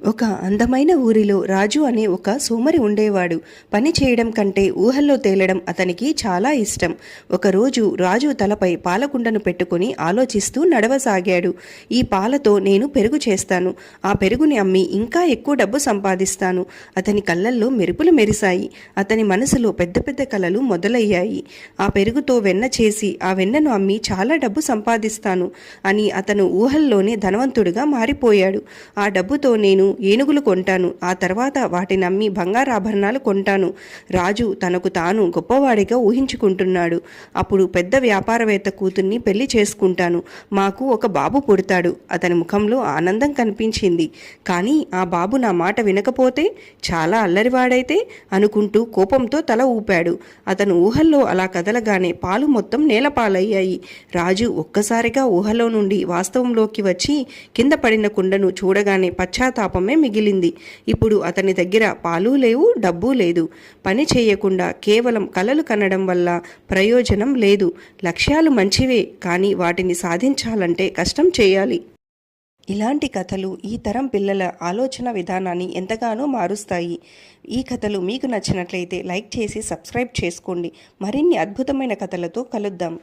ఒక అందమైన ఊరిలో రాజు అనే ఒక సోమరి ఉండేవాడు. పని చేయడం కంటే ఊహల్లో తేలడం అతనికి చాలా ఇష్టం. ఒకరోజు రాజు తలపై పాలకుండను పెట్టుకుని ఆలోచిస్తూ నడవసాగాడు. ఈ పాలతో నేను పెరుగు చేస్తాను, ఆ పెరుగుని అమ్మి ఇంకా ఎక్కువ డబ్బు సంపాదిస్తాను. అతని కళ్ళల్లో మెరుపులు మెరిశాయి. అతని మనసులో పెద్ద పెద్ద కలలు మొదలయ్యాయి. ఆ పెరుగుతో వెన్న చేసి ఆ వెన్నను అమ్మి చాలా డబ్బు సంపాదిస్తాను అని అతను ఊహల్లోనే ధనవంతుడిగా మారిపోయాడు. ఆ డబ్బుతో నేను ఏనుగులు కొంటాను, ఆ తర్వాత వాటిని అమ్మి బంగారాభరణాలు కొంటాను. రాజు తనకు తాను గొప్పవాడిగా ఊహించుకుంటున్నాడు. అప్పుడు పెద్ద వ్యాపారవేత్త కూతుర్ని పెళ్లి చేసుకుంటాను, మాకు ఒక బాబు పుడతాడు. అతని ముఖంలో ఆనందం కనిపించింది. కానీ ఆ బాబు నా మాట వినకపోతే, చాలా అల్లరివాడైతే అనుకుంటూ కోపంతో తల ఊపాడు. అతను ఊహల్లో అలా కదలగానే పాలు మొత్తం నేలపాలయ్యాయి. రాజు ఒక్కసారిగా ఊహలో నుండి వాస్తవంలోకి వచ్చి కింద పడిన కుండను చూడగానే పశ్చాత్తాపమే మిగిలింది. ఇప్పుడు అతని దగ్గర పాలు లేవు, డబ్బు లేదు. పని చేయకుండా కేవలం కలలు కనడం వల్ల ప్రయోజనం లేదు. లక్ష్యాలు మంచివే, కానీ వాటిని సాధించాలంటే కష్టం చేయాలి. ఇలాంటి కథలు ఈ తరం పిల్లల ఆలోచన విధానాన్ని ఎంతగానో మారుస్తాయి. ఈ కథలు మీకు నచ్చినట్లయితే లైక్ చేసి సబ్స్క్రైబ్ చేసుకోండి. మరిన్ని అద్భుతమైన కథలతో కలుద్దాం.